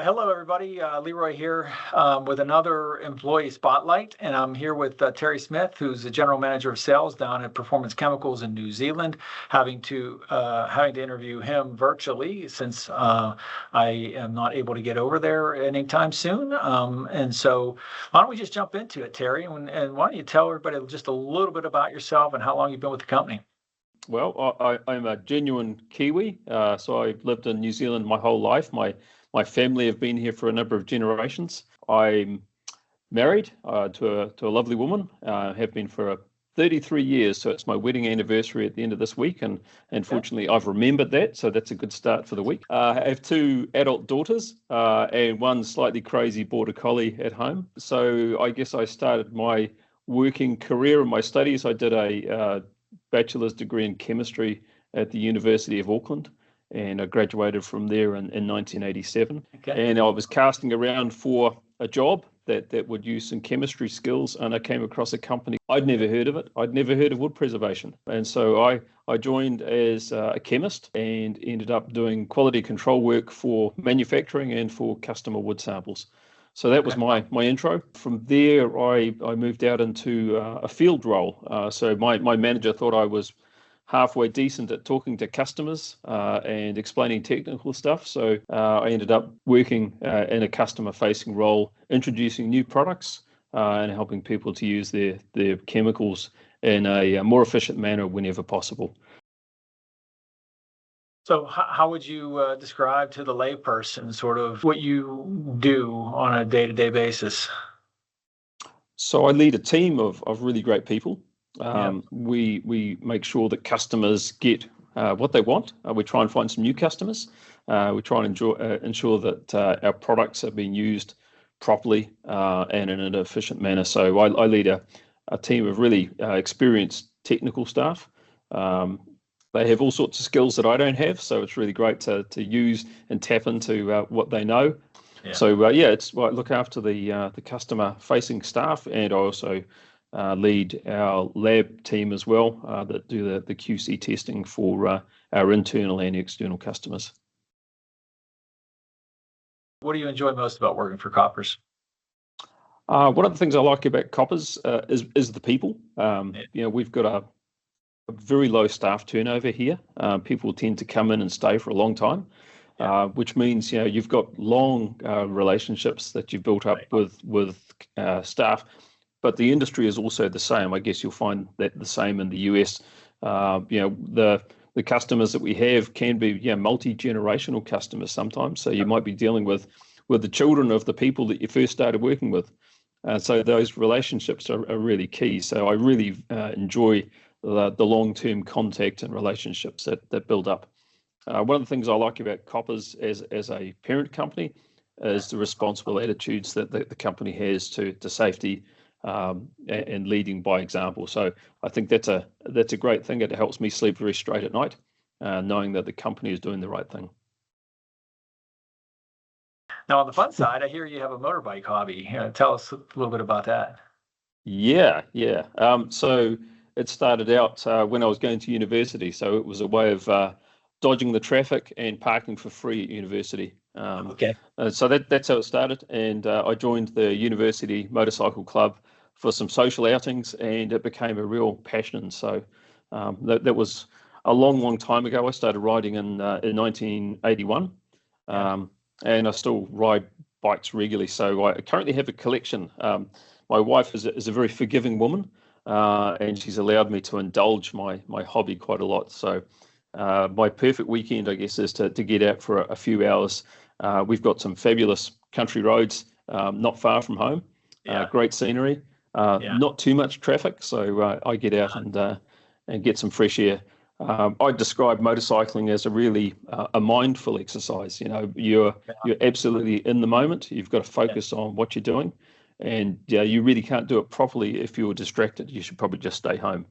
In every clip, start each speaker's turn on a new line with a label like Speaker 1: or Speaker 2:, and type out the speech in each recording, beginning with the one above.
Speaker 1: Hello, everybody. Leroy here with another employee spotlight, and I'm here with Terry Smith, who's the general manager of sales down at Performance Chemicals in New Zealand. Having to interview him virtually since I am not able to get over there anytime soon. And so, why don't we just jump into it, Terry? And why don't you tell everybody just a little bit about yourself and how long you've been with the company?
Speaker 2: Well, I'm a genuine Kiwi, so I've lived in New Zealand my whole life. My family have been here for a number of generations. I'm married to a lovely woman. Have been for 33 years, so it's my wedding anniversary at the end of this week, and fortunately I've remembered that, so that's a good start for the week. I have two adult daughters and one slightly crazy border collie at home. So I guess I started my working career in my studies. I did a bachelor's degree in chemistry at the University of Auckland, and I graduated from there in 1987.
Speaker 1: Okay.
Speaker 2: And I was casting around for a job that would use some chemistry skills, and I came across a company. I'd never heard of it. I'd never heard of wood preservation. And so I joined as a chemist and ended up doing quality control work for manufacturing and for customer wood samples. So that was my intro. From there, I moved out into a field role. So my manager thought I was halfway decent at talking to customers and explaining technical stuff. So I ended up working in a customer-facing role, introducing new products and helping people to use their chemicals in a more efficient manner whenever possible.
Speaker 1: So how would you describe to the layperson sort of what you do on a day-to-day basis?
Speaker 2: So I lead a team of really great people.
Speaker 1: Yeah.
Speaker 2: We make sure that customers get what they want. We try and find some new customers. We try and ensure that our products are being used properly and in an efficient manner. So I lead a team of really experienced technical staff. They have all sorts of skills that I don't have, so it's really great to use and tap into what they know.
Speaker 1: Yeah.
Speaker 2: So I look after the customer-facing staff, and I also lead our lab team as well that do the QC testing for our internal and external customers.
Speaker 1: What do you enjoy most about working for Koppers?
Speaker 2: One of the things I like about Koppers is the people. We've got a very low staff turnover here. People tend to come in and stay for a long time, which means you've got long relationships that you've built up with staff. But the industry is also the same. I guess you'll find that the same in the US. The customers that we have can be multi-generational customers sometimes. So you might be dealing with the children of the people that you first started working with. So those relationships are really key. So I really enjoy the long-term contact and relationships that build up. One of the things I like about Koppers as a parent company is the responsible attitudes that the company has to safety and leading by example. So I think that's a great thing. It helps me sleep very straight at night, knowing that the company is doing the right thing.
Speaker 1: Now, on the fun side, I hear you have a motorbike hobby. Tell us a little bit about that.
Speaker 2: Yeah. So it started out when I was going to university. So it was a way of dodging the traffic and parking for free at university.
Speaker 1: Okay.
Speaker 2: So that's how it started. And I joined the university motorcycle club for some social outings, and it became a real passion. So that was a long time ago. I started riding in 1981, and I still ride bikes regularly. So I currently have a collection. My wife is a very forgiving woman, and she's allowed me to indulge my hobby quite a lot. So my perfect weekend, I guess, is to get out for a few hours. We've got some fabulous country roads not far from home. Great scenery, not too much traffic. So I get out and get some fresh air. I describe motorcycling as a really a mindful exercise. You're absolutely in the moment. You've got to focus on what you're doing, and you really can't do it properly if you're distracted. You should probably just stay home.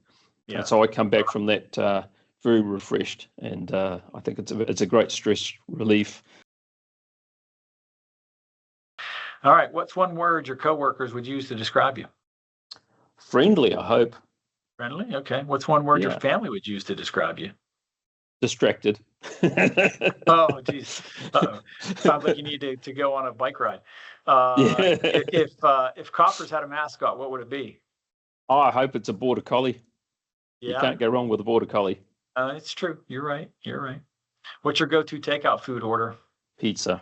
Speaker 2: And so I come back from that very refreshed, and I think it's a great stress relief.
Speaker 1: All right. What's one word your coworkers would use to describe you?
Speaker 2: Friendly, I hope.
Speaker 1: Friendly. Okay. What's one word your family would use to describe you?
Speaker 2: Distracted.
Speaker 1: Oh, geez. Uh-oh. Sounds like you need to go on a bike ride.
Speaker 2: Yeah.
Speaker 1: If Koppers had a mascot, what would it be?
Speaker 2: Oh, I hope it's a border collie. You
Speaker 1: Yeah,
Speaker 2: can't go wrong with a border collie.
Speaker 1: it's true. You're right. You're right. What's your go-to takeout food order?
Speaker 2: Pizza.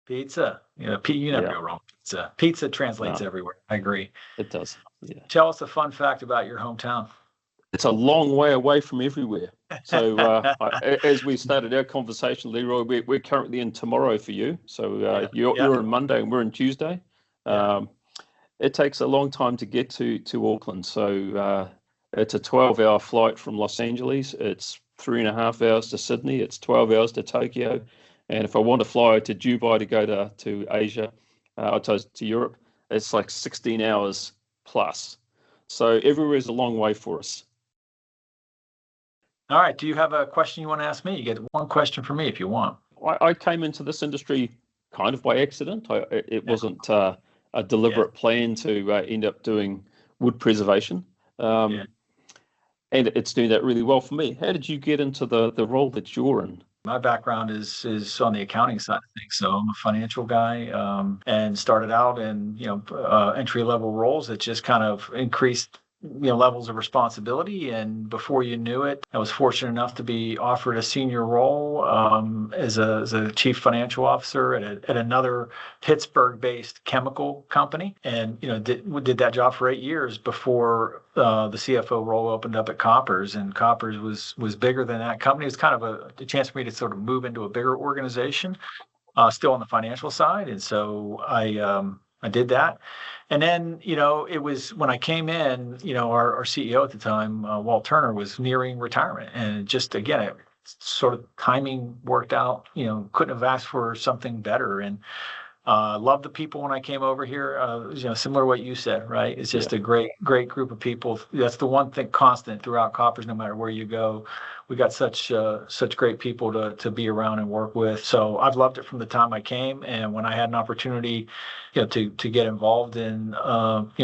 Speaker 1: Pizza. You never
Speaker 2: Yeah.
Speaker 1: go wrong with pizza. Pizza translates
Speaker 2: No,
Speaker 1: everywhere. I agree.
Speaker 2: it does. Yeah.
Speaker 1: Tell us a fun fact about your hometown.
Speaker 2: It's a long way away from everywhere. So, as we started our conversation, Leroy, we're currently in tomorrow for you. So,
Speaker 1: Yeah,
Speaker 2: you're on Monday and we're on Tuesday.
Speaker 1: yeah.
Speaker 2: It takes a long time to get to Auckland. So, it's a 12-hour flight from Los Angeles. It's 3.5 hours to Sydney. It's 12 hours to Tokyo. And if I want to fly to Dubai to go to Asia, to Europe, it's like 16 hours plus. So everywhere is a long way for us.
Speaker 1: All right. Do you have a question you want to ask me? You get one question for me if you want.
Speaker 2: I came into this industry kind of by accident. It
Speaker 1: Yeah.
Speaker 2: wasn't a deliberate plan to end up doing wood preservation.
Speaker 1: Yeah.
Speaker 2: And it's doing that really well for me. How did you get into the role that you're in?
Speaker 1: My background is on the accounting side of things, so I'm a financial guy, and started out in entry level roles that just kind of increased levels of responsibility. And before you knew it, I was fortunate enough to be offered a senior role as a chief financial officer at another Pittsburgh-based chemical company, and did that job for 8 years before the CFO role opened up at Koppers. And Koppers was bigger than that company. It was kind of a chance for me to sort of move into a bigger organization, still on the financial side. And so I did that. And then, it was when I came in, our CEO at the time, Walt Turner, was nearing retirement. And just, again, it sort of timing worked out, couldn't have asked for something better. And loved the people when I came over here. Similar to what you said, right? It's just
Speaker 2: Yeah.
Speaker 1: a great group of people. That's the one thing constant throughout Koppers, no matter where you go. We got such great people to be around and work with. So I've loved it from the time I came, and when I had an opportunity, to get involved in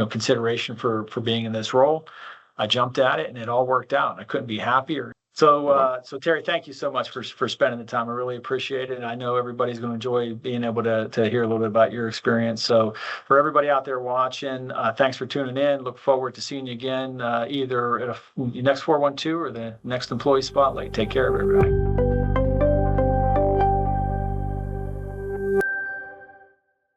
Speaker 1: consideration for being in this role, I jumped at it, and it all worked out. I couldn't be happier. So Terry, thank you so much for spending the time. I really appreciate it. And I know everybody's going to enjoy being able to hear a little bit about your experience. So for everybody out there watching, thanks for tuning in. Look forward to seeing you again, either at the next 412 or the next employee spotlight. Take care, everybody.